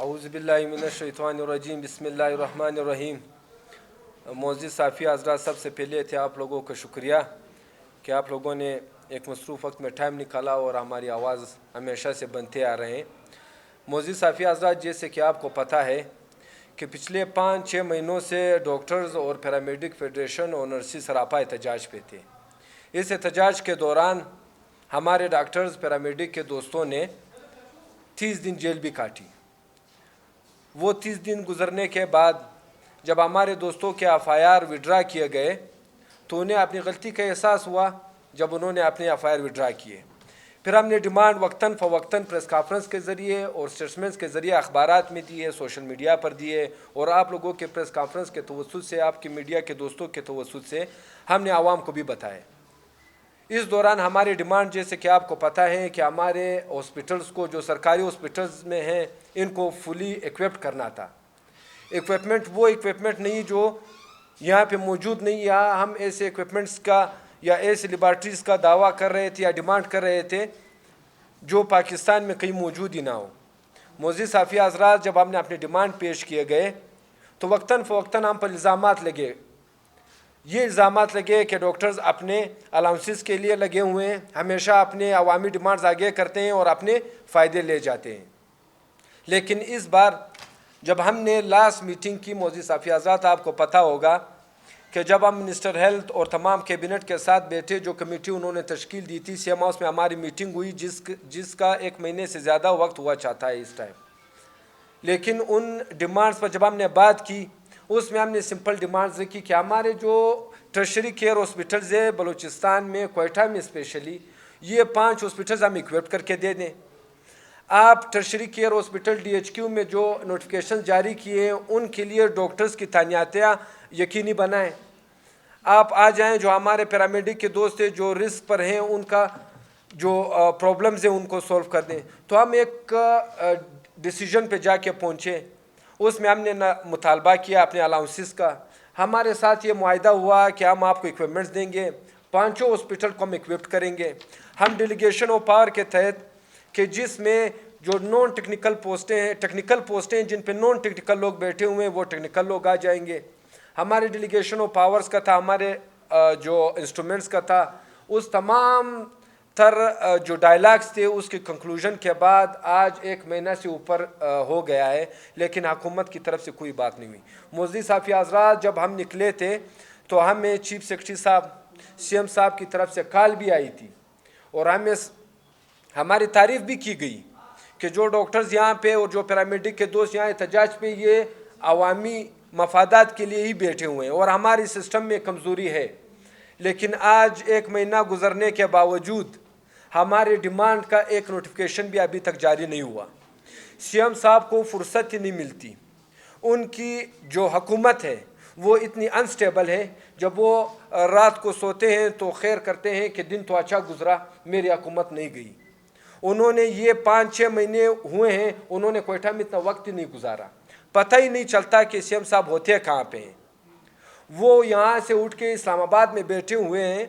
اعوذ باللہ من الشیطان الرجیم بسم اللہ الرحمن الرحیم۔ معزز صحافی حضرات، سب سے پہلے تھے آپ لوگوں کا شکریہ کہ آپ لوگوں نے ایک مصروف وقت میں ٹائم نکالا اور ہماری آواز ہمیشہ سے بنتے آ رہے ہیں۔ معزز صحافی حضرات، جیسے کہ آپ کو پتہ ہے کہ پچھلے 5-6 مہینوں سے ڈاکٹرز اور پیرامیڈک فیڈریشن اور نرسز سراپا احتجاج پہ تھے۔ اس احتجاج کے دوران ہمارے ڈاکٹرز پیرامیڈک کے دوستوں نے 30 دن جیل بھی کاٹی۔ وہ 30 دن گزرنے کے بعد جب ہمارے دوستوں کے ایف آئی آر وڈرا کیے گئے تو انہیں اپنی غلطی کا احساس ہوا جب انہوں نے اپنے ایف آئی آر وڈرا کیے۔ پھر ہم نے ڈیمانڈ وقتاً فوقتاً پریس کانفرنس کے ذریعے اور اسٹیٹمنٹس کے ذریعے اخبارات میں دیے، سوشل میڈیا پر دیے، اور آپ لوگوں کے پریس کانفرنس کے توسط سے، آپ کی میڈیا کے دوستوں کے توسط سے ہم نے عوام کو بھی بتایا۔ اس دوران ہماری ڈیمانڈ، جیسے کہ آپ کو پتہ ہے کہ ہمارے ہاسپٹلس کو، جو سرکاری ہاسپٹلس میں ہیں، ان کو فلی ایکوپڈ کرنا تھا۔ ایکوپمنٹ وہ ایکوپمنٹ نہیں جو یہاں پہ موجود نہیں، یا ہم ایسے ایکوپمنٹس کا یا ایسے لیبارٹریز کا دعویٰ کر رہے تھے یا ڈیمانڈ کر رہے تھے جو پاکستان میں کہیں موجود ہی نہ ہو۔ معزز صحافی حضرات، جب ہم نے اپنے ڈیمانڈ پیش کیے گئے تو وقتاً فوقتاً ہم پر الزامات لگے۔ یہ الزامات لگے کہ ڈاکٹرز اپنے الاؤنسز کے لیے لگے ہوئے ہیں، ہمیشہ اپنے عوامی ڈیمانڈز آگے کرتے ہیں اور اپنے فائدے لے جاتے ہیں۔ لیکن اس بار جب ہم نے لاسٹ میٹنگ کی، معزز صحافی حضرات، آپ کو پتہ ہوگا کہ جب ہم منسٹر ہیلتھ اور تمام کیبنٹ کے ساتھ بیٹھے، جو کمیٹی انہوں نے تشکیل دی تھی، سی ایم ہاؤس میں ہماری میٹنگ ہوئی، جس کا 1 مہینے سے زیادہ وقت ہوا چاہتا ہے اس ٹائم۔ لیکن ان ڈیمانڈز پر جب ہم نے بات کی، اس میں ہم نے سمپل ڈیمانڈز رکھی کہ ہمارے جو ٹرشری کیئر ہاسپٹلز ہیں بلوچستان میں، کوئٹہ میں اسپیشلی، یہ 5 ہاسپٹلز ہم ایکویپ کر کے دے دیں۔ آپ tertiary care hospital D H Q میں جو نوٹیفیکیشن جاری کیے ہیں، ان کے لیے ڈاکٹرز کی تعیناتیاں یقینی بنائیں۔ آپ آ جائیں، جو ہمارے پیرامیڈک کے دوست ہیں جو رسک پر ہیں، ان کا جو پرابلمز ہیں ان کو سولو کر دیں۔ تو ہم ایک ڈیسیجن پہ جا کے پہنچے۔ اس میں ہم نے مطالبہ کیا اپنے الاؤنسز کا۔ ہمارے ساتھ یہ معاہدہ ہوا کہ ہم آپ کو ایکوپمنٹس دیں گے، 5 ہاسپٹل کو ہم ایکوپڈ کریں گے۔ ہم ڈیلیگیشن آف پاور کے تحت، کہ جس میں جو نان ٹیکنیکل پوسٹیں ہیں، ٹیکنیکل پوسٹیں جن پہ نان ٹیکنیکل لوگ بیٹھے ہوئے ہیں، وہ ٹیکنیکل لوگ آ جائیں گے۔ ہمارے ڈیلیگیشن آف پاورز کا تھا، ہمارے جو انسٹرومنٹس کا تھا، اس تمام تر جو ڈائلاگس تھے اس کے کنکلوژن کے بعد آج 1 مہینہ سے اوپر ہو گیا ہے، لیکن حکومت کی طرف سے کوئی بات نہیں ہوئی۔ معزز صحافی حضرات، جب ہم نکلے تھے تو ہمیں چیف سیکرٹری صاحب، سی ایم صاحب کی طرف سے کال بھی آئی تھی، اور ہماری تعریف بھی کی گئی کہ جو ڈاکٹرز یہاں پہ اور جو پیرامیڈک کے دوست یہاں احتجاج پہ، یہ عوامی مفادات کے لیے ہی بیٹھے ہوئے ہیں اور ہماری سسٹم میں کمزوری ہے۔ لیکن آج 1 مہینہ گزرنے کے باوجود ہمارے ڈیمانڈ کا ایک نوٹیفیکیشن بھی ابھی تک جاری نہیں ہوا۔ سی ایم صاحب کو فرصت ہی نہیں ملتی۔ ان کی جو حکومت ہے وہ اتنی انسٹیبل ہے، جب وہ رات کو سوتے ہیں تو خیر کرتے ہیں کہ دن تو اچھا گزرا، میری حکومت نہیں گئی۔ انہوں نے یہ 5-6 مہینے ہوئے ہیں، انہوں نے کوئٹہ میں اتنا وقت ہی نہیں گزارا۔ پتہ ہی نہیں چلتا کہ سی ایم صاحب ہوتے کہاں پہ ہیں۔ وہ یہاں سے اٹھ کے اسلام آباد میں بیٹھے ہوئے ہیں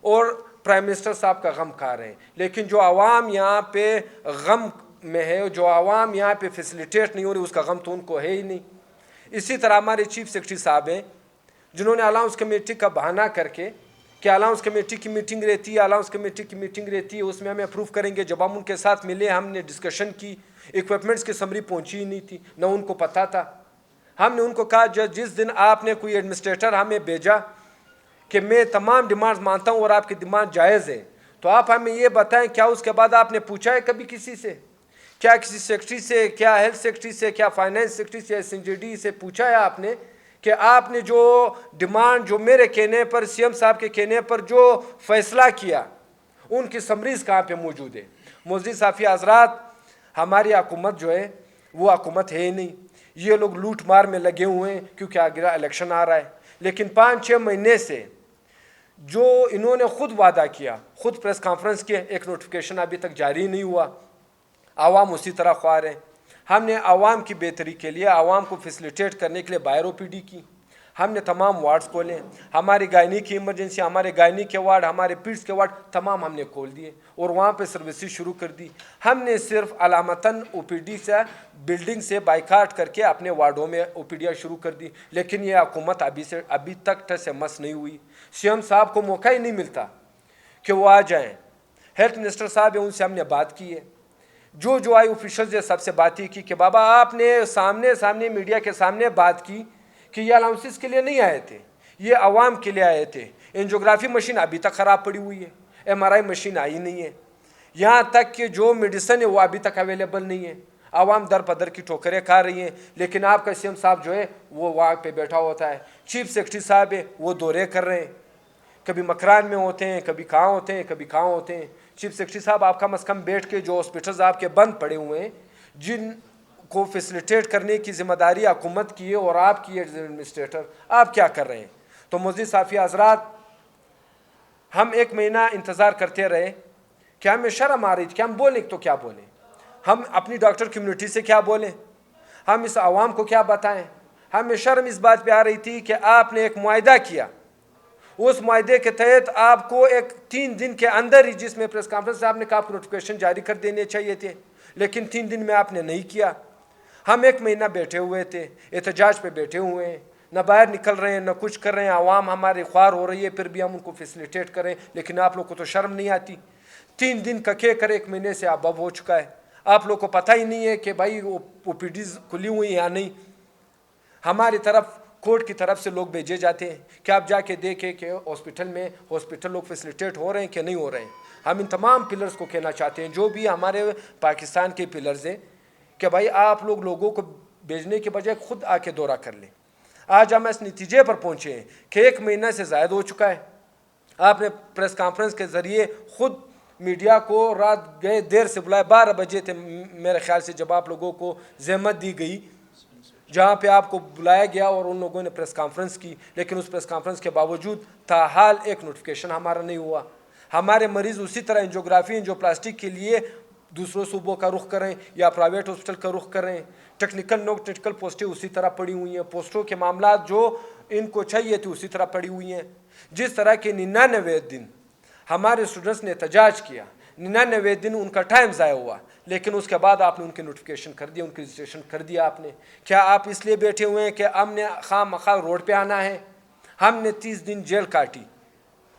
اور پرائم منسٹر صاحب کا غم کھا رہے ہیں، لیکن جو عوام یہاں پہ غم میں ہے، جو عوام یہاں پہ فیسیلیٹیٹ نہیں ہو رہی، اس کا غم تو ان کو ہے ہی نہیں۔ اسی طرح ہمارے چیف سیکرٹری صاحب ہیں، جنہوں نے الاؤنس کمیٹی کا بہانہ کر کے کہ الاؤنس کمیٹی کی میٹنگ رہتی ہے، الاؤنس کمیٹی کی میٹنگ رہتی ہے، اس میں ہمیں اپروو کریں گے۔ جب ہم ان کے ساتھ ملے، ہم نے ڈسکشن کی، ایکوپمنٹس کی سمری پہنچی ہی نہیں تھی، نہ ان کو پتہ تھا۔ ہم نے ان کو کہا جس دن آپ نے کوئی ایڈمنسٹریٹر ہمیں بھیجا کہ میں تمام ڈیمانڈز مانتا ہوں اور آپ کی ڈیمانڈ جائز ہے، تو آپ ہمیں یہ بتائیں کیا اس کے بعد آپ نے پوچھا ہے کبھی کسی سے؟ کیا کسی سیکرٹری سے، کیا ہیلتھ سیکرٹری سے، کیا فائنانس سیکرٹری سے، ایس این جی ڈی سے پوچھا ہے آپ نے کہ آپ نے جو ڈیمانڈ، جو میرے کہنے پر، سی ایم صاحب کے کہنے پر جو فیصلہ کیا، ان کی سمریز کہاں پہ موجود ہے؟ معزز صحافی حضرات، ہماری حکومت جو ہے وہ حکومت ہے ہی نہیں۔ یہ لوگ لوٹ مار میں لگے ہوئے ہیں کیونکہ آگے الیکشن آ رہا ہے۔ لیکن 5-6 مہینے سے جو انہوں نے خود وعدہ کیا، خود پریس کانفرنس کے، ایک نوٹیفیکیشن ابھی تک جاری نہیں ہوا۔ عوام اسی طرح خوار ہیں۔ ہم نے عوام کی بہتری کے لیے، عوام کو فیسیلیٹیٹ کرنے کے لیے باہر او پی ڈی کی، हमने तमाम वार्ड्स खोले, हमारी गायनी की इमरजेंसी, हमारे गायनी के वार्ड, हमारे पीड्स के वार्ड तमाम हमने खोल दिए और वहाँ पे सर्विसेज शुरू कर दी। हमने सिर्फ अलामतन ओपीडी से बिल्डिंग से बाइकाट करके अपने वार्डों में ओपीडियाँ शुरू कर दी, लेकिन ये हुकूमत अभी तक ठस से मस नहीं हुई। सीएम साहब को मौका ही नहीं मिलता कि वो आ जाएँ। हेल्थ मिनिस्टर साहब है, उनसे हमने बात की है, जो आई ऑफिशियल ने सबसे बात ही की कि बाबा आपने सामने मीडिया के सामने बात की कि ये अलाउंसेस के लिए नहीं आए थे, ये आवाम के लिए आए थे। एंजियोग्राफी मशीन अभी तक ख़राब पड़ी हुई है, एमआरआई मशीन आई नहीं है, यहाँ तक कि जो मेडिसिन है वो अभी तक अवेलेबल नहीं है। आवाम दर पदर की ठोकरें खा रही हैं, लेकिन आपका सीएम साहब जो है वो वहाँ पे बैठा होता है। चीफ सेक्रेटरी साहब है, वो दौरे कर रहे हैं, कभी मकरान में होते हैं, कभी कहाँ होते हैं, कभी कहाँ होते हैं। चीफ सेक्रेटरी साहब आप कम अज़ कम बैठ के जो हॉस्पिटल्स आपके बंद पड़े हुए हैं, जिन को फैसिलिटेट करने की जिम्मेदारी हुकूमत की है और आपकी एडमिनिस्ट्रेटर, आप क्या कर रहे हैं? तो मुअज़्ज़िज़ साफ़ी हज़रात, हम 1 महीना इंतज़ार करते रहे कि हमें शर्म आ रही थी कि हम बोलें तो क्या बोलें, हम अपनी डॉक्टर कम्युनिटी से क्या बोलें, हम इस आवाम को क्या बताएं। हमें शर्म इस बात पे आ रही थी कि आपने एक मुआहदा किया, उस मुआहदे के तहत आपको एक 3 दिन के अंदर ही, जिसमें प्रेस कॉन्फ्रेंस से आपने कहा नोटिफिकेशन जारी कर देने चाहिए थे, लेकिन 3 दिन में आपने नहीं किया। हम 1 महीना बैठे हुए थे, एहतजाज पे बैठे हुए हैं, न बाहर निकल रहे हैं, न कुछ कर रहे हैं। आवाम हमारी ख्वार हो रही है, फिर भी हम उनको फैसिलिटेट करें, लेकिन आप लोग को तो शर्म नहीं आती। 3 दिन कके कर 1 महीने से अब हो चुका है, आप लोग को पता ही नहीं है कि भाई ओपीडीज खुली हुई या नहीं। हमारी तरफ कोर्ट की तरफ से लोग भेजे जाते हैं कि आप जाके देखें कि हॉस्पिटल लोग फैसिलिटेट हो रहे हैं कि नहीं हो रहे हैं। हम इन तमाम पिलर्स को कहना चाहते हैं, जो भी हमारे पाकिस्तान के पिलर्स हैं, कि भाई आप लोगों को भेजने के बजाय खुद आके दौरा कर लें। आज हम इस नतीजे पर पहुँचे हैं कि 1 महीना से ज़ायद हो चुका है। आपने प्रेस कॉन्फ्रेंस के ज़रिए खुद मीडिया को रात गए देर से बुलाया, 12 बजे थे मेरे ख्याल से जब आप लोगों को ज़हमत दी गई, जहाँ पे आपको बुलाया गया और उन लोगों ने प्रेस कॉन्फ्रेंस की, लेकिन उस प्रेस कॉन्फ्रेंस के बावजूद ताहाल एक नोटिफिकेशन हमारा नहीं हुआ। हमारे मरीज़ उसी तरह एंजियोग्राफी एंजियोप्लास्टिक के लिए दूसरों सूबों का रुख करें या प्राइवेट हॉस्पिटल का रुख करें, टेक्निकल नॉन टेक्निकल पोस्टें उसी तरह पड़ी हुई हैं, पोस्टों के मामला जो इनको चाहिए थी उसी तरह पड़ी हुई हैं। जिस तरह के 99 दिन हमारे स्टूडेंट्स ने एहतजाज किया, 99 दिन उनका टाइम ज़ाया हुआ, लेकिन उसके बाद आपने उनके नोटिफिकेशन कर दिया, उनकी रजिस्ट्रेशन कर दिया आपने। क्या आप इसलिए बैठे हुए हैं कि हमने खामखा रोड पे आना है? हमने 30 दिन जेल काटी,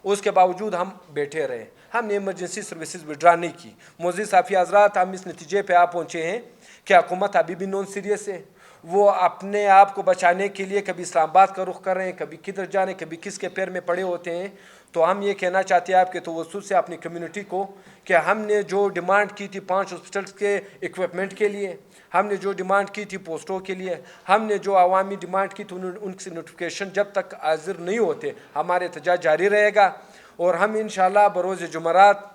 उसके बावजूद हम बैठे रहे, हमने इमरजेंसी सर्विसेज विड्रा नहीं की। मुअज़्ज़िज़ साफ़ी हज़रात, हम इस नतीजे पे आप पहुँचे हैं कि हुकूमत अभी भी नॉन सीरियस है। वो अपने आप को बचाने के लिए कभी इस्लामाबाद का रुख कर रहे हैं, कभी किधर जा रहे हैं, कभी किसके पैर में पड़े होते हैं। तो हम ये कहना चाहते हैं आपके तवज्जुह से अपनी कम्युनिटी को कि हमने जो डिमांड की थी 5 हॉस्पिटल्स के इक्विपमेंट के लिए, हमने जो डिमांड की थी पोस्टों के लिए, हमने जो अवामी डिमांड की थी, उनसे नोटिफिकेशन जब तक हाजिर नहीं होते हमारे एहतजाज जारी रहेगा। और हम इंशाल्लाह बरोज़ जुमरात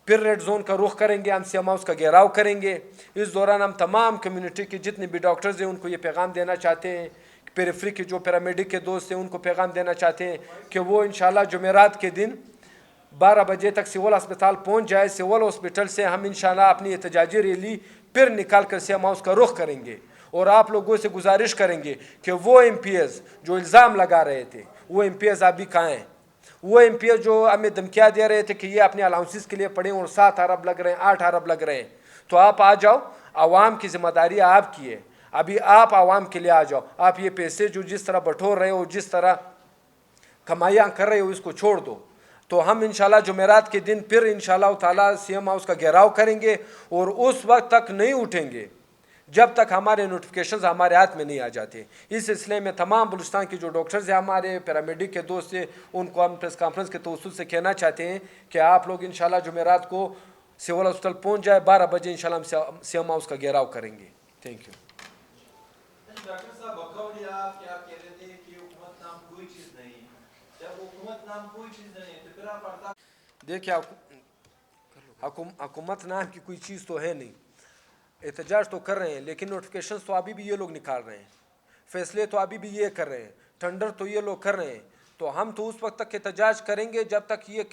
फिर रेड जोन का रुख करेंगे, हम सीएम हाउस का घेराव करेंगे। इस दौरान हम तमाम कम्युनिटी के जितने भी डॉक्टर्स हैं उनको ये पैगाम देना चाहते हैं, पेरिफेरी के जो पैरामेडिक के दोस्त हैं उनको पैगाम देना चाहते हैं कि वो इंशाल्लाह जुमेरात के दिन 12 बजे तक सिविल अस्पताल पहुँच जाए। सिविल हॉस्पिटल से हम इंशाल्लाह अपनी एहतजाजी रैली फिर निकाल कर सीएम हाउस का रुख करेंगे और आप लोगों से गुजारिश करेंगे कि वो MPs जो इल्ज़ाम लगा रहे थे, वो MPs अभी कहाँ हैं? वो MPs जो हमें धमकियाँ दे रहे थे कि ये अपने अलाउंसेस के लिए पड़े और 7 अरब लग रहे हैं, 8 अरब लग रहे हैं, तो आप आ जाओ, आवाम की जिम्मेदारी आपकी है। अभी आप आवाम के लिए आ जाओ, आप ये पैसे जो जिस तरह बटोर रहे हो, जिस तरह कमाइयाँ कर रहे हो, इसको छोड़ दो। तो हम इंशाल्लाह जुमेरात के दिन फिर इंशाल्लाह ताला सीएम हाउस का घेराव करेंगे और उस वक्त तक नहीं उठेंगे जब तक हमारे नोटिफिकेशंस हमारे हाथ में नहीं आ जाते। इस सिलसिले में तमाम बलूचिस्तान के जो डॉक्टर्स हैं, हमारे पैरामेडिक के दोस्त हैं, उनको हम प्रेस कॉन्फ्रेंस के तवज्जुह से कहना चाहते हैं कि आप लोग इंशाल्लाह जुमेरात को सिविल हॉस्पिटल पहुँच जाए, 12 बजे इंशाल्लाह हम सीएम हाउस का घेराव करेंगे। Thank you. डॉक्टर साहब बकौल आप क्या कह रहे थे कि हुकूमत नाम कोई चीज़ नहीं है, जब हुकूमत नाम कोई चीज़ नहीं है तो फिर आप पढ़ता। देखिए, हुकूमत नाम की कोई चीज़ तो है नहीं, एहतजाज तो कर रहे हैं, लेकिन नोटिफिकेशन तो अभी भी ये लोग निकाल रहे हैं, फैसले तो अभी भी ये कर रहे हैं, टेंडर तो ये लोग कर रहे हैं। तो हम तो उस वक्त तक एहतजाज करेंगे जब तक ये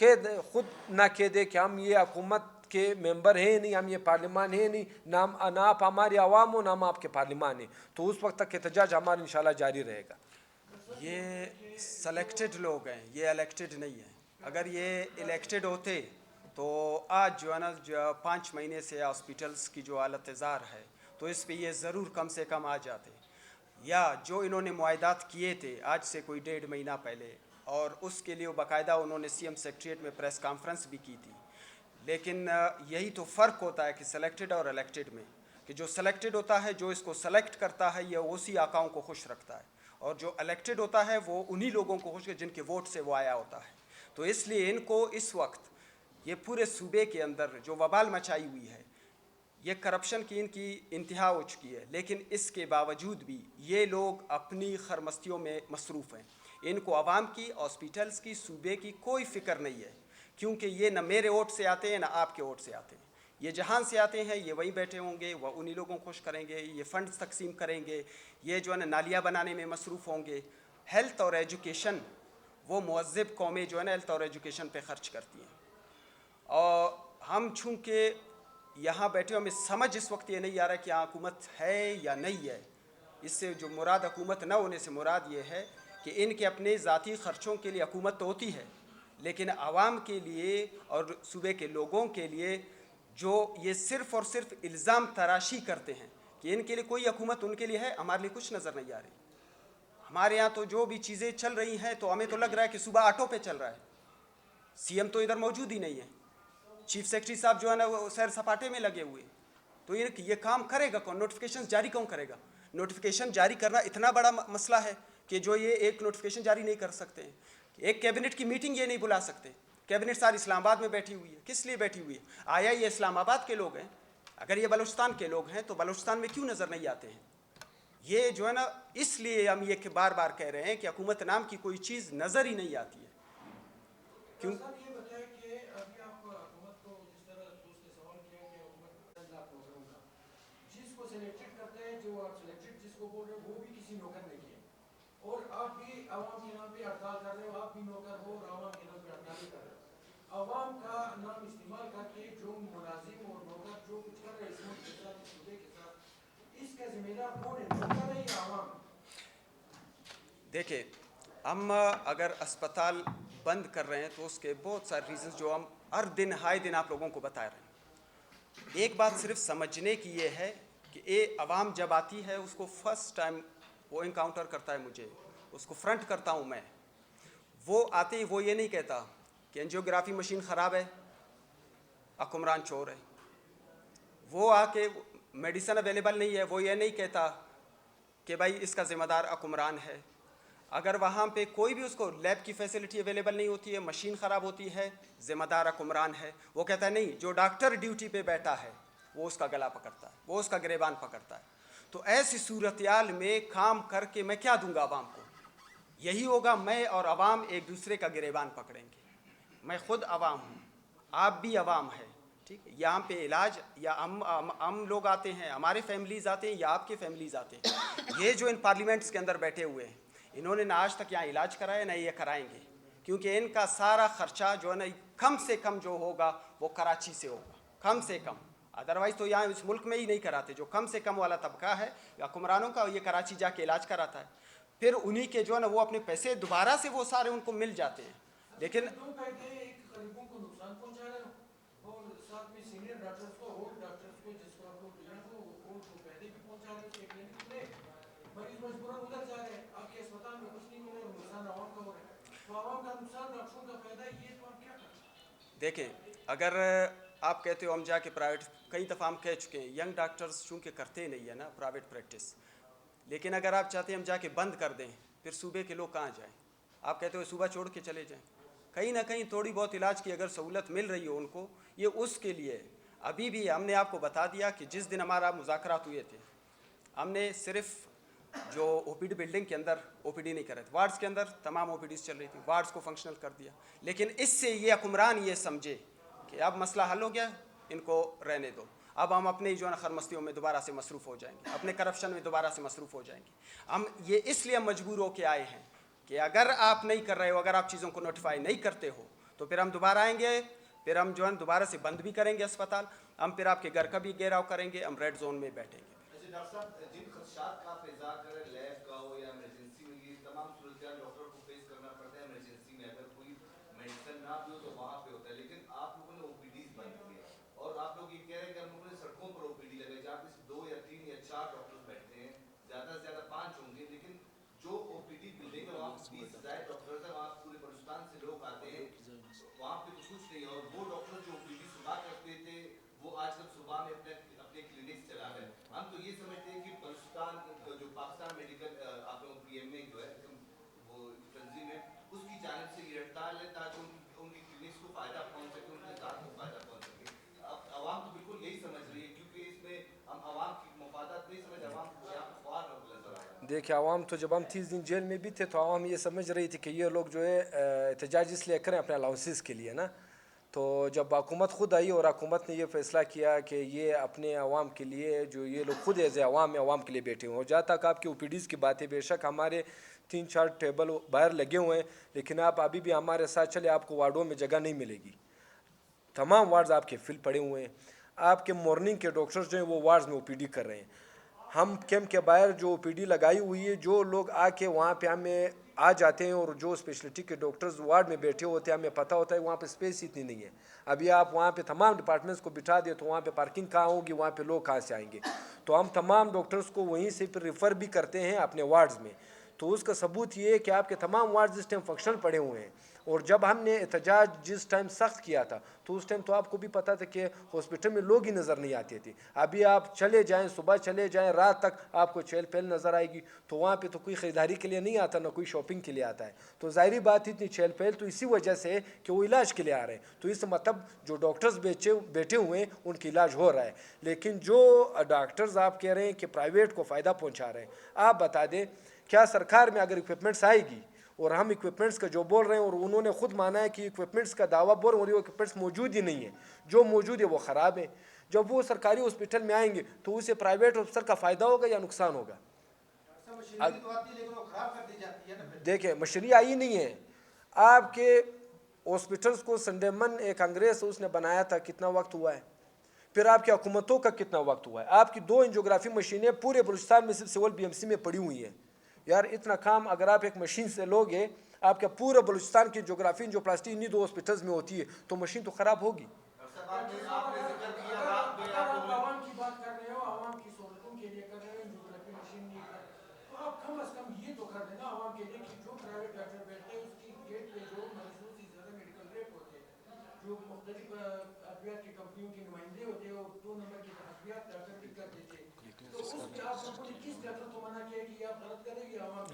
खुद ना कह दे कि हम ये हुकूमत के मेंबर हैं नहीं, हम ये पार्लिमान है नहीं, ना आप हमारी आवाम हो, ना हम आपके पार्लिमान है। तो उस वक्त तक एहतजाज हमारा इंशाल्लाह जारी रहेगा। ये सेलेक्टेड लोग हैं, ये इलेक्टेड नहीं है। अगर ये इलेक्टेड होते तो आज जो है ना, जो 5 महीने से हॉस्पिटल्स की जो हालत ज़ार है, तो इस पे ये ज़रूर कम से कम आ जाते। या जो इन्होंने मुआहदात किए थे आज से कोई 1.5 महीना पहले, और उसके लिए बाकायदा उन्होंने सीएम सेक्रेटरीट में प्रेस कॉन्फ्रेंस भी की थी। लेकिन यही तो फ़र्क होता है कि सेलेक्टेड और इलेक्टेड में, कि जो सेलेक्टेड होता है, जो इसको सेलेक्ट करता है, ये उसी आकाओं को खुश रखता है, और जो इलेक्टेड होता है वो उन्हीं लोगों को खुश जिनके वोट से वो आया होता है। तो इसलिए इनको इस वक्त ये पूरे सूबे के अंदर जो वबाल मचाई हुई है, ये करप्शन की इनकी इंतहा हो चुकी है, लेकिन इसके बावजूद भी ये लोग अपनी खरमस्तियों में मसरूफ़ हैं। इनको आवाम की, हॉस्पिटल्स की, सूबे की कोई फ़िक्र नहीं है, क्योंकि ये न मेरे वोट से आते हैं न आपके वोट से आते हैं। ये जहाँ से आते हैं ये वहीं बैठे होंगे, वह उन्हीं लोगों को खुश करेंगे, ये फ़ंड्स तकसीम करेंगे, ये जो है ना नालियाँ बनाने में मसरूफ़ होंगे। हेल्थ और एजुकेशन वो मुअज़्ज़ब कौमें जो है ना हेल्थ और एजुकेशन पे ख़र्च करती हैं, और हम चूँकि यहाँ बैठे हमें समझ इस वक्त ये नहीं आ रहा कि यहाँ हुकूमत है या नहीं है। इससे जो मुराद हुकूमत न होने से मुराद ये है कि इनके अपने ज़ाती ख़र्चों के लिए हुकूमत तो होती है, लेकिन आवाम के लिए और सूबे के लोगों के लिए जो ये सिर्फ़ और सिर्फ इल्ज़ाम तराशी करते हैं कि इनके लिए कोई हुकूमत उनके लिए है, हमारे लिए कुछ नज़र नहीं आ रही। हमारे यहाँ तो जो भी चीज़ें चल रही हैं तो हमें तो लग रहा है कि सुबह ऑटो पे चल रहा है। सीएम तो इधर मौजूद ही नहीं है, चीफ सेक्रेटरी साहब जो है ना वो सैर सपाटे में लगे हुए। तो ये काम करेगा कौन? नोटिफिकेशन जारी कौन करेगा? नोटिफिकेशन जारी करना इतना बड़ा मसला है कि जो ये एक नोटिफिकेशन जारी नहीं कर सकते हैं, एक कैबिनेट की मीटिंग ये नहीं बुला सकते। कैबिनेट सारी इस्लामाबाद में बैठी हुई है, किस लिए बैठी हुई है? आया ये इस्लामाबाद के लोग हैं, अगर ये बलूचिस्तान के लोग हैं तो बलूचिस्तान में क्यों नज़र नहीं आते हैं? ये जो है ना, इसलिए हम ये बार बार कह रहे हैं कि हुकूमत नाम की कोई चीज़ नज़र ही नहीं आती है। क्यों? ये बताया कि अभी आप हुकूमत को जिस तरह दोस्त ने सवाल किया कि हुकूमत नौकरों का जिसको सिलेक्टेड करते हैं, जो आप सिलेक्टेड जिसको बोल रहे हो वो भी किसी नौकर ने किया, और आप भी आवाम के नाम पे हड़ताल कर रहे हो, आप भी नौकर हो और आवाम के नाम पे हड़ताल कर रहे हो। आवाम का नाम इस्तेमाल करके जो मुलाजिम और नौकर जो कुछ कर रहे हैं इस मुल्क के साथ, इस सूबे के साथ, इसका जिम्मेदार कौन है? नौकर है या आवाम? देखिए, हम अगर अस्पताल बंद कर रहे हैं तो उसके बहुत सारे रीज़न्स जो हम हर दिन हाय दिन आप लोगों को बता रहे हैं। एक बात सिर्फ समझने की ये है कि ये आवाम जब आती है उसको फर्स्ट टाइम वो इनकाउंटर करता है, मुझे उसको फ्रंट करता हूँ मैं। वो आते ही वो ये नहीं कहता कि एंजियोग्राफी मशीन ख़राब है, हुक्मरान चोर है। वो आके मेडिसिन अवेलेबल नहीं है, वो ये नहीं कहता कि भाई इसका ज़िम्मेदार हुक्मरान है। अगर वहाँ पे कोई भी उसको लैब की फैसिलिटी अवेलेबल नहीं होती है, मशीन ख़राब होती है, ज़िम्मेदार हुक्मरान है। वो कहता है नहीं, जो डॉक्टर ड्यूटी पे बैठा है वो उसका गला पकड़ता है, वो उसका गिरेबान पकड़ता है। तो ऐसी सूरत-ए-हाल में काम करके मैं क्या दूंगा आवाम को? यही होगा, मैं और आवाम एक दूसरे का गिरेबान पकड़ेंगे। मैं ख़ुद आवाम हूँ, आप भी आवाम है, ठीक है? यहाँ पे इलाज या हम लोग आते हैं, हमारे फैमिलीज़ आते हैं या आपके फैमिलीज़ आते हैं। ये जो इन पार्लियामेंट्स के अंदर बैठे हुए हैं, इन्होंने ना आज तक यहाँ इलाज कराया ना ये कराएंगे, क्योंकि इनका सारा ख़र्चा जो है ना कम से कम जो होगा वो कराची से होगा, कम से कम। अदरवाइज़ तो यहाँ इस मुल्क में ही नहीं कराते। जो कम से कम वाला तबका है या हुक्मरानों का, ये कराची जाके इलाज कराता है, फिर उन्हीं के जो है ना वो अपने पैसे दोबारा से वो सारे उनको मिल जाते हैं। लेकिन तुम कहते हैं एक गरीबों को नुकसान पहुंचा रहे हो और साथ में सीनियर डॉक्टर्स को और डॉक्टर्स को जिसको आप लोग दिया तो उनको फायदे भी पहुंचा रहे हो। क्लिनिक में मरीज मजबूरन उधर जा रहे हैं, आपके अस्पताल में कुछ नहीं मिल रहा, नुकसान आवाम का हो रहा है। तो आवाम का नुकसान, डॉक्टरों का फायदा, ये तो आप क्या कर रहे हैं? देखें, अगर आप कहते हो हम जाके प्राइवेट, कई दफ़ा हम कह चुके हैं, यंग डॉक्टर्स चूँकि करते नहीं है ना प्राइवेट प्रैक्टिस, लेकिन अगर आप चाहते हैं हम जाके बंद कर दें, फिर सूबे के लोग कहाँ जाएँ? आप कहते हो सूबा छोड़ के चले जाएँ। कहीं ना कहीं थोड़ी बहुत इलाज की अगर सहूलत मिल रही हो उनको, ये उसके लिए। अभी भी हमने आपको बता दिया कि जिस दिन हमारा मुज़ाकरात हुए थे, हमने सिर्फ जो ओपीडी बिल्डिंग के अंदर ओपीडी नहीं कर रहे थे, वार्ड्स के अंदर तमाम ओपीडीज़ चल रही थी, वार्ड्स को फंक्शनल कर दिया। लेकिन इससे ये हुक्मरान ये समझे कि अब मसला हल हो गया, इनको रहने दो, अब हम अपने जो है ना खरमस्तियों में दोबारा से मसरूफ़ हो जाएंगे, अपने करप्शन में दोबारा से मसरूफ़ हो जाएंगे। हम ये इसलिए मजबूर होकर आए हैं कि अगर आप नहीं कर रहे हो, अगर आप चीज़ों को नोटिफाई नहीं करते हो, तो फिर हम दोबारा आएंगे, फिर हम जो है दोबारा से बंद भी करेंगे अस्पताल, हम फिर आपके घर का भी घेराव करेंगे, हम रेड जोन में बैठेंगे। डॉक्टर साहब, जिन खदशात का आप इज़हार कर रहे हैं, लैब का हो या इमरजेंसी में, ये तमाम तमाम सूरत डॉक्टर को फेस करना पड़ता है इमरजेंसी में, अगर कोई मेडिसिन ना भी हो तो वहाँ पे होता है, लेकिन आप लोगों ने ओपीडीज बंद किया और आप लोग ये कह रहे हैं कि हम लोगों ने सड़कों पर ओपीडी लगाई जहाँ पे 2 या 3 या 4 डॉक्टर बैठते हैं, ज़्यादा से ज़्यादा 5 होंगे, लेकिन जो ओपीडी बिल्डिंग है वहाँ 20,000 डॉक्टर है, वहाँ पूरे बलूचिस्तान से लोग आते हैं, वहाँ पे तो कुछ नहीं है। और वो डॉक्टर जो ओपीडी सुबह करते थे वो आजकल सुबह में अपने क्लिनिक चला रहे हैं। हम तो ये समझते हैं कि बलूचिस्तान जो पाकिस्तान मेडिकल आप लोग पीएमए जो है वो तंजीम है, उसकी जानिब से ये हड़ताल है ताकि उनकी क्लिनिक्स को फायदा पहुंच सके, उनके ज़ात को फायदा पहुंच सके। अब आवाम तो बिल्कुल यही समझ रही है, क्योंकि इसमें हम आवाम की मफादात नहीं समझ, आवाम को यहाँ पर ख्वार नजर आ रहा है। देखिए आवाम तो जब हम 30 दिन जेल में भी थे तो आवाम ये समझ रही थी कि ये लोग जो है एहतजाज इसलिए करें अपने अलाउंसेस के लिए ना। तो जब हुकूमत खुद आई और हुकूमत ने ये फ़ैसला किया कि ये अपने अवाम के लिए जो ये लोग खुद एज अवाम में अवाम के लिए बैठे हुए हैं। और जहाँ तक आपकी ओपीडीज़ की बात है, बेशक हमारे 3-4 टेबल बाहर लगे हुए हैं, लेकिन आप अभी भी हमारे साथ चले, आपको वार्डों में जगह नहीं मिलेगी। तमाम वार्ड्स आपके फिल पड़े हुए हैं। आपके मॉर्निंग के डॉक्टर्स जो हैं वो वार्ड्स में ओपीडी कर रहे हैं। हम कैंप के बाहर जो ओपीडी लगाई हुई है, जो लोग आके वहाँ पे हमें आ जाते हैं और जो स्पेशलिटी के डॉक्टर्स वार्ड में बैठे होते हैं, हमें पता होता है वहाँ पे स्पेस इतनी नहीं है। अभी आप वहाँ पे तमाम डिपार्टमेंट्स को बिठा दे तो वहाँ पे पार्किंग कहाँ होगी, वहाँ पे लोग कहाँ से आएंगे। तो हम तमाम डॉक्टर्स को वहीं से फिर रेफ़र भी करते हैं अपने वार्ड्स में। तो उसका सबूत ये है कि आपके तमाम वार्ड इस टाइम फंक्शनल पड़े हुए हैं। और जब हमने एहतजाज जिस टाइम सख्त किया था तो उस टाइम तो आपको भी पता था कि हॉस्पिटल में लोग ही नज़र नहीं आते थे। अभी आप चले जाएं, सुबह चले जाएं, रात तक आपको चहल पहल नज़र आएगी। तो वहाँ पे तो कोई ख़रीदारी के लिए नहीं आता, ना कोई शॉपिंग के लिए आता है। तो ज़ाहिरी बात इतनी चहल पहल तो इसी वजह से है कि वो इलाज के लिए आ रहे हैं। तो इस मतलब जो डॉक्टर्स बैठे हुए हैं उनका इलाज हो रहा है। लेकिन जो डॉक्टर्स आप कह रहे हैं कि प्राइवेट को फ़ायदा पहुँचा रहे हैं, आप बता दें क्या सरकार में अगर इक्विपमेंट्स आएगी और हम इक्विपमेंट्स का जो बोल रहे हैं और उन्होंने खुद माना है कि इक्विपमेंट्स का दावा बोल रहे हैं और वो इक्विपमेंट्स मौजूद ही नहीं है, जो मौजूद है वो ख़राब है, जब वो सरकारी हॉस्पिटल में आएंगे तो उसे प्राइवेट अफसर का फ़ायदा होगा या नुकसान होगा? देखिए मशीनरी आई नहीं है। आपके हॉस्पिटल्स को संडेमन एक कांग्रेस उसने बनाया था, कितना वक्त हुआ है? फिर आपकी हुकूमतों का कितना वक्त हुआ है? आपकी 2 एंजियोग्राफी मशीनें पूरे बलूचिस्तान में सिर्फ सिविल बीएमसी में पड़ी हुई हैं। यार इतना काम अगर आप एक मशीन से लोगे, आपके पूरे बलूचिस्तान की जोग्राफी जो प्लास्टिक इन्हीं 2 हॉस्पिटल्स में होती है, तो मशीन तो ख़राब होगी।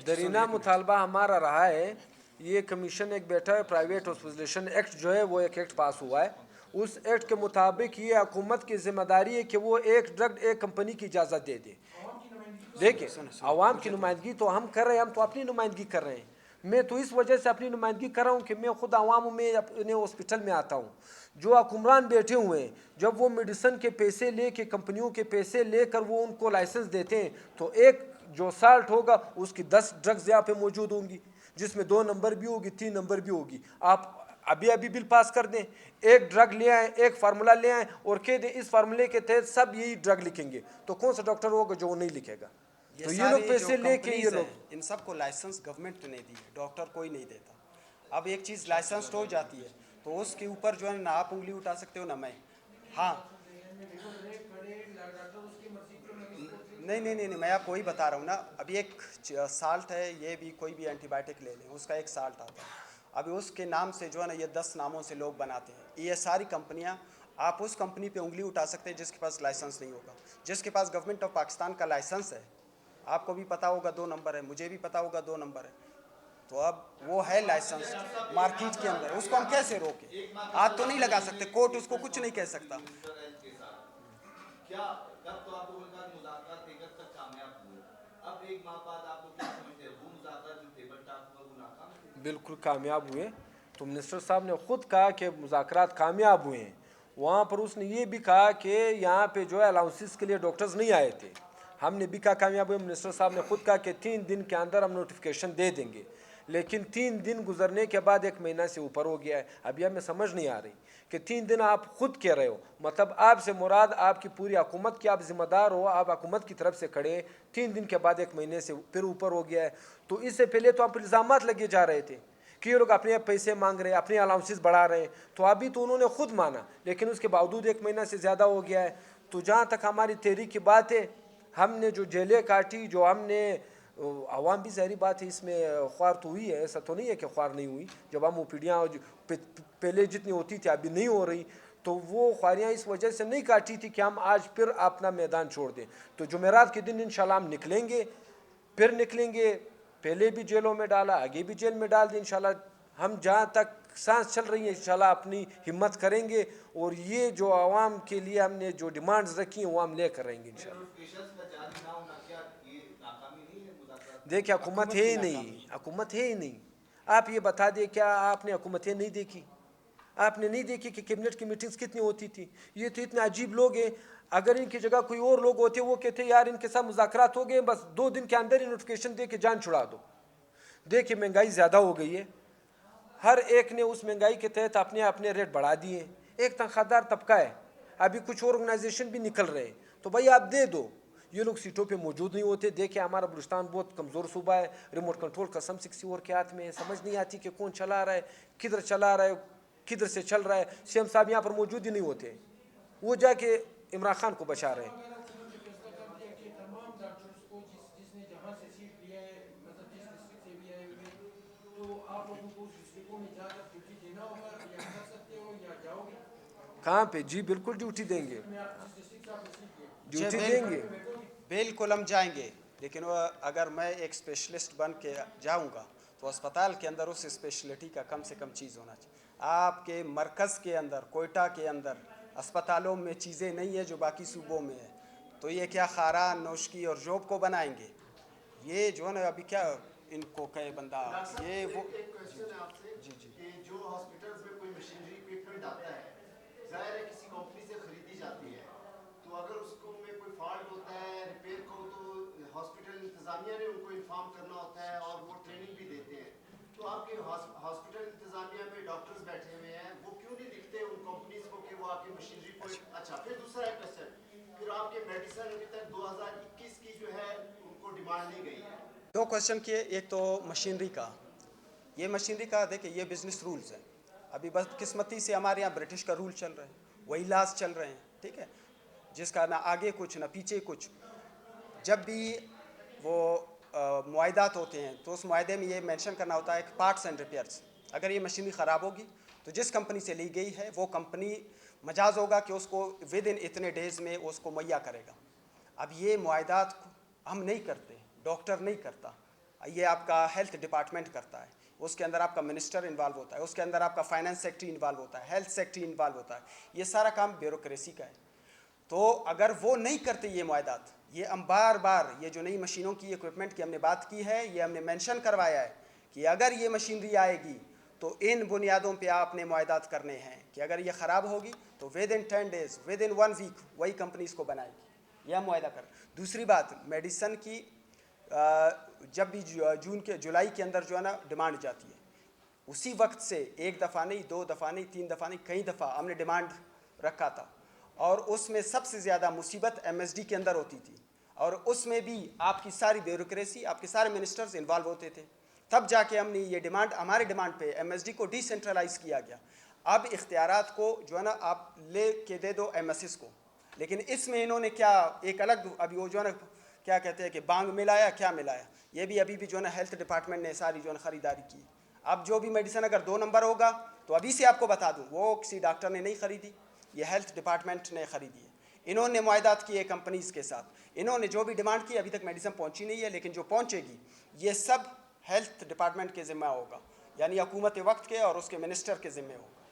दरीना मुतालबा हमारा रहा है, ये कमीशन एक बैठा है, प्राइवेट हॉस्पिटलेशन एक्ट जो है वो एक एक्ट पास हुआ है। उस एक्ट के मुताबिक ये हुकूमत की जिम्मेदारी है कि वो एक ड्रग एक कंपनी की इजाज़त दे दे। देखिए आवाम की नुमाइंदगी तो हम कर रहे हैं, हम तो अपनी नुमाइंदगी कर रहे हैं। मैं तो इस वजह से अपनी नुमाइंदगी कर रहा हूँ कि मैं खुद आवाम में अपने हॉस्पिटल में आता हूँ। जो हुक्मरान बैठे हुए हैं, जब वो मेडिसिन के पैसे लेके, कंपनियों के पैसे लेकर वो उनको लाइसेंस देते हैं, तो एक जो साल्ट होगा उसकी 10 ड्रग्स यहाँ पे मौजूद होंगी, जिसमें 2 नंबर भी होगी, 3 नंबर भी होगी। आप अभी बिल पास कर दें, एक ड्रग ले आए, एक फार्मूला ले आए और कह दें इस फार्मूले के तहत सब यही ड्रग लिखेंगे, तो कौन सा डॉक्टर होगा जो वो नहीं लिखेगा? तो ये लोग पैसे लेके ये लोग इन सबको लाइसेंस गवर्नमेंट ने दी है, डॉक्टर कोई नहीं देता। अब एक चीज़ लाइसेंस हो जाती है तो उसके ऊपर जो है ना आप उंगली उठा सकते हो ना मैं। हाँ नहीं, मैं आपको वही बता रहा हूँ ना। अभी एक साल्ट है, ये भी कोई भी एंटीबायोटिक ले लें, उसका एक साल्ट आता है। अभी उसके नाम से जो है ना ये 10 नामों से लोग बनाते हैं। ये सारी कंपनियाँ, आप उस कंपनी पे उंगली उठा सकते हैं जिसके पास लाइसेंस नहीं होगा। जिसके पास गवर्नमेंट ऑफ पाकिस्तान का लाइसेंस है, आपको भी पता होगा 2 नंबर है, मुझे भी पता होगा 2 नंबर है, तो अब वो है लाइसेंस मार्केट के अंदर, उसको हम कैसे रोकें? हाथ तो नहीं लगा सकते, कोर्ट उसको कुछ नहीं कह सकता। बिल्कुल कामयाब हुए। तो मिनिस्टर साहब ने ख़ुद कहा कि मुज़ाकरात कामयाब हुए हैं। वहाँ पर उसने ये भी कहा कि यहाँ पे जो है अलाउंसेस के लिए डॉक्टर्स नहीं आए थे। हमने भी कहा कामयाब हुए। मिनिस्टर साहब ने ख़ुद कहा कि 3 दिन के अंदर हम नोटिफिकेशन दे देंगे। لیکن 3 دن گزرنے کے بعد 1 مہینہ سے اوپر ہو گیا ہے. ابھی ہمیں سمجھ نہیں آ رہی کہ 3 دن آپ خود کہہ رہے ہو, مطلب آپ سے مراد آپ کی پوری حکومت کی آپ ذمہ دار ہو, آپ حکومت کی طرف سے کھڑے, 3 دن کے بعد 1 مہینے سے پھر اوپر ہو گیا ہے. تو اس سے پہلے تو آپ الزامات لگے جا رہے تھے کہ یہ لوگ اپنے پیسے مانگ رہے ہیں, اپنے الاؤنسز بڑھا رہے ہیں. تو ابھی تو انہوں نے خود مانا, لیکن اس کے باوجود 1 مہینہ سے زیادہ ہو گیا ہے. تو جہاں تک ہماری تحریک کی بات ہے, ہم نے جو جیلیں کاٹی, جو ہم نے عوام بھی ظاہری بات ہے اس میں خوار تو ہوئی ہے, ایسا تو نہیں ہے کہ خوار نہیں ہوئی. جب ہم اوپیڈیاں پہلے جتنی ہوتی تھی ابھی نہیں ہو رہی, تو وہ خواریاں اس وجہ سے نہیں کاٹی تھی کہ ہم آج پھر اپنا میدان چھوڑ دیں. تو جمعرات کے دن انشاءاللہ ہم نکلیں گے, پھر نکلیں گے. پہلے بھی جیلوں میں ڈالا, آگے بھی جیل میں ڈال دیں انشاءاللہ. ہم جہاں تک سانس چل رہی ہے انشاءاللہ اپنی ہمت کریں گے, اور یہ جو عوام کے لیے ہم نے جو ڈیمانڈز رکھی ہیں وہ ہم لے کر رہیں گے انشاءاللہ. نوٹیفکیشنز کا جاری نہ ہونا کیا یہ ناکامی نہیں ہے مذاکرات؟ دیکھیں حکومت ہے ہی نہیں, حکومت ہے ہی نہیں. آپ یہ بتا دیں کیا آپ نے حکومتیں نہیں دیکھی؟ آپ نے نہیں دیکھی کہ کیبنٹ کی میٹنگز کتنی ہوتی تھی؟ یہ تو اتنے عجیب لوگ ہیں, اگر ان کی جگہ کوئی اور لوگ ہوتے وہ کہتے یار ان کے ساتھ مذاکرات ہو گئے, بس 2 دن کے اندر ہی نوٹیفکیشن دے کے جان چھڑا دو. دیکھیں مہنگائی زیادہ ہو گئی ہے, ہر ایک نے اس مہنگائی کے تحت اپنے اپنے ریٹ بڑھا دیے. ایک تنخواہ دار طبقہ ہے, ابھی کچھ اور آرگنائزیشن بھی نکل رہے ہیں, تو بھائی آپ دے دو. یہ لوگ سیٹوں پہ موجود نہیں ہوتے. دیکھیں ہمارا بلوچستان بہت کمزور صوبہ ہے, ریموٹ کنٹرول قسم سے کسی اور کے ہاتھ میں ہے, سمجھ نہیں آتی کہ کون چلا رہا ہے, کدھر چلا رہا ہے, کدھر سے چل رہا ہے. سی ایم صاحب یہاں پر موجود ہی نہیں ہوتے, وہ جا کے عمران خان کو بچا رہے ہیں. تمام ڈاکٹرز کو جس نے جہاں سے سیٹ لیا ہے, مطلب جس ڈسٹرکٹ سے بھی آئے ہوئے, تو آپ لوگوں کو اس ڈسٹرکٹوں میں جا کر ڈیوٹی دینا ہوگا, یا کر سکتے ہو یا جاؤ گے؟ کہاں پہ؟ جی بالکل ڈیوٹی دیں گے, جس ڈسٹرکٹ سے آپ نے سیٹ لیا ڈیوٹی دیں گے. بالکل ہم جائیں گے, لیکن وہ اگر میں ایک اسپیشلسٹ بن کے جاؤں گا تو اسپتال کے اندر اس اسپیشلٹی کا کم سے کم چیز ہونا چاہیے. آپ کے مرکز کے اندر, کوئٹہ کے اندر اسپتالوں میں چیزیں نہیں ہیں جو باقی صوبوں میں ہے, تو یہ کیا خاران, نوشکی اور جوب کو بنائیں گے؟ یہ جو ہے نا ابھی کیا ان کو کہے بندہ, یہ وہ ایک کویسچن ہے آپ سے کہ جو ہاسپٹلز میں کوئی مشینری اکوپمنٹ آتا ہے, ظاہر ہے کسی کمپنی سے خریدی جاتی ہے, تو اگر اس کو میں کوئی فالٹ ہوتا ہے, ریپیئر کو, تو ہاسپٹل انتظامیہ نے ان کو انفارم کرنا ہوتا ہے اور وہ ٹریننگ بھی دیتے ہیں. تو آپ کے ہاسپٹل انتظامیہ میں ڈاکٹرز بیٹھے ہوئے ہیں, وہ کیوں نہیں دکھتے ان کمپنیز کو کہ وہ آپ کی مشینری کو؟ اچھا, پھر دوسرا ایک کویسچن, پھر آپ کے میڈیسن ابھی تک 2021 کی جو ہے ان کو ڈیمانڈ نہیں گئی ہے. 2 کویسچن کیے. ایک تو مشینری کا, یہ مشینری کا دیکھیں یہ بزنس رولز ہیں. ابھی بدقسمتی سے ہمارے یہاں برٹش کا رول چل رہے ہیں, وہی لاز چل رہے ہیں, ٹھیک ہے, جس کا نہ آگے کچھ نہ پیچھے کچھ. جب بھی وہ معاہدات ہوتے ہیں تو اس معاہدے میں یہ مینشن کرنا ہوتا ہے کہ پارٹس اینڈ ریپیئرس. اگر یہ مشینری خراب ہوگی تو جس کمپنی سے لی گئی ہے وہ کمپنی مجاز ہوگا کہ اس کو ود ان اتنے ڈیز میں اس کو مہیا کرے گا. اب یہ معاہدات ہم نہیں کرتے, ڈاکٹر نہیں کرتا, یہ آپ کا ہیلتھ ڈپارٹمنٹ کرتا ہے. اس کے اندر آپ کا منسٹر انوالو ہوتا ہے, اس کے اندر آپ کا فائنانس سیکٹری انوالو ہوتا ہے, ہیلتھ سیکٹری انوالو ہوتا ہے. یہ سارا کام بیوروکریسی کا ہے. تو اگر وہ نہیں کرتے یہ معاہدات, یہ ہم بار بار یہ جو نئی مشینوں کی اکوپمنٹ کی ہم نے بات کی ہے, یہ ہم نے مینشن کروایا ہے کہ اگر یہ مشینری آئے گی تو ان بنیادوں پہ آپ نے معاہدات کرنے ہیں کہ اگر یہ خراب ہوگی تو with in 10 days, with in 1 week وہی کمپنی اس کو بنائے گی. یہ ہم معاہدہ کر. دوسری بات, میڈیسن کی جب بھی جولائی کے اندر جو ہے نا ڈیمانڈ جاتی ہے, اسی وقت سے 1 دفعہ نہیں, 2 دفعہ نہیں, 3 دفعہ نہیں, کئی دفعہ ہم نے ڈیمانڈ رکھا تھا, اور اس میں سب سے زیادہ مصیبت MSD کے اندر ہوتی تھی, اور اس میں بھی آپ کی ساری بیوروکریسی, آپ کے سارے منسٹرز انوالو ہوتے تھے. تب جا کے ہم نے یہ ڈیمانڈ, ہمارے ڈیمانڈ پہ MSD کو ڈی سینٹرلائز کیا گیا. اب اختیارات کو جو ہے نا آپ لے کے دے دو MSS کو, لیکن اس میں انہوں نے کیا ایک الگ, ابھی وہ جو ہے نا کیا کہتے ہیں کہ بانگ ملایا, کیا ملایا, یہ بھی ابھی بھی جو ہے نا ہیلتھ ڈپارٹمنٹ نے ساری جو ہے نا خریداری کی. اب جو بھی میڈیسن اگر 2 نمبر ہوگا تو ابھی سے آپ کو بتا دوں, وہ کسی ڈاکٹر نے نہیں خریدی, یہ ہیلتھ ڈپارٹمنٹ نے خریدی ہے. انہوں نے معاہدات کیے کمپنیز کے ساتھ, انہوں نے جو بھی ڈیمانڈ کی, ابھی تک میڈیسن پہنچی نہیں ہے, لیکن جو پہنچے گی یہ سب ہیلتھ ڈپارٹمنٹ کے ذمہ ہوگا, یعنی حکومت وقت کے اور اس کے منسٹر کے ذمہ ہوگا.